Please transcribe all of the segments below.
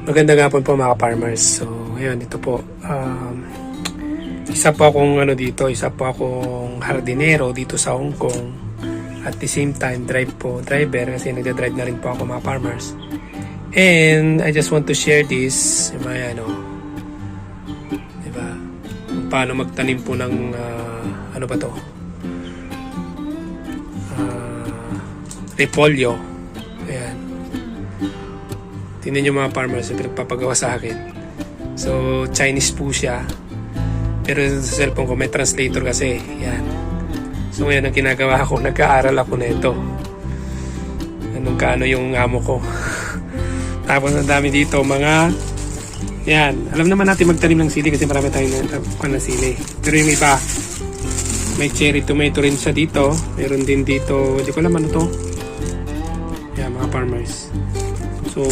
Magandang hapon po mga farmers. So, ngayon, ito po. Isa po akong isa po akong hardinero dito sa Hong Kong. At the same time, driver kasi nagda-drive na rin po ako mga farmers. And I just want to share this, diba? Kung paano magtanim po ng repolyo. Ayan. Tingnan nyo mga farmers, yung pinagpapagawa sa akin. So, Chinese po siya. Pero sa cellphone ko may translator kasi. Yan. So, ngayon ang ginagawa ko, nag-aaral ako na ito. Anong kaano yung amo ko. Tapos ang dami dito, mga... Yan. Alam naman natin magtanim ng sili kasi marami tayong ng sili. Pero yung iba, may cherry tomato rin siya dito. Meron din dito, hindi ko alam ano to. Yan, mga farmers. So,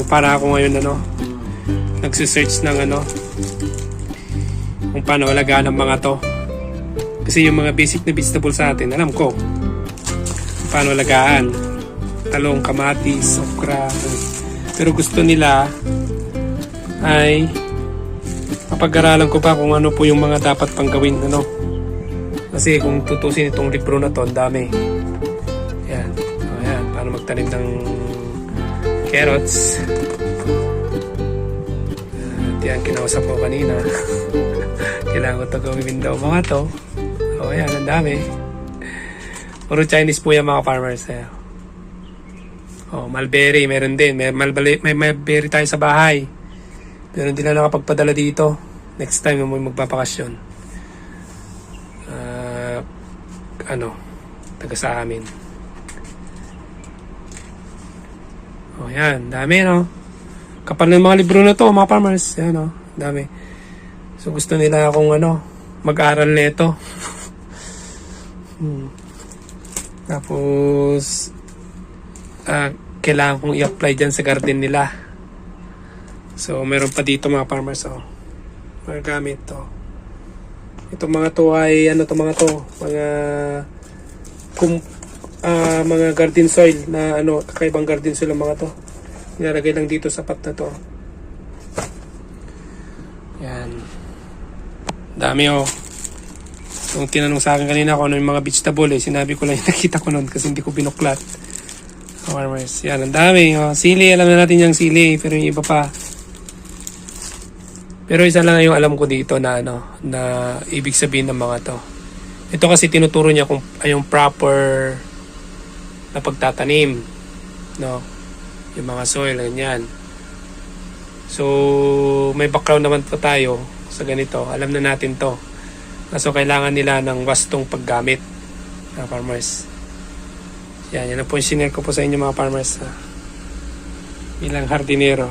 para ako ngayon nagsisearch ng kung paano alagaan ang mga to. Kasi yung mga basic na vegetable sa atin, alam ko kung paano alagaan. Talong, kamatis, okra. Pero gusto nila ay mapag-aralan ko pa kung ano po yung mga dapat pang gawin. Kasi kung tutusin itong libro na to, ang dami. Yan. Ayan, paano magtanim ng carrots. Yan, kinausap ko kanina. Kailangan ko ito gawin daw mga to. O yan, ang dami. Puro Chinese po yan mga farmers. O, mulberry, meron din. May mulberry tayo sa bahay. Pero hindi na nakapagpadala dito. Next time mo magpapakasyon. Taga sa amin. O yan, dami kapal ng mga libro na to mga farmers. Yan dami. So gusto nila akong mag-aral nito. Tapos kailangan kong i-apply dyan sa garden nila. So meron pa dito mga farmers mga gamit to. Itong mga to ay mga garden soil na kakaibang garden soil ang mga to. Nilalagay lang dito sa pot na to. Yan. Dami Kung tinanong sa akin kanina kung ano yung mga vegetable sinabi ko lang yung nakita ko noon kasi hindi ko binuklat. Farmers. Yan, ang dami. Sili, alam na natin yung sili pero yung iba pa. Pero isa lang yung alam ko dito na na ibig sabihin ng mga to. Ito kasi tinuturo niya kung yung proper na pagtatanim. Yung mga soil, ganyan. So, may background naman po tayo sa ganito. Alam na natin to. So, kailangan nila ng wastong paggamit mga farmers. Yan ang po yung sinare ko po sa inyo mga farmers. Bilang hardinero.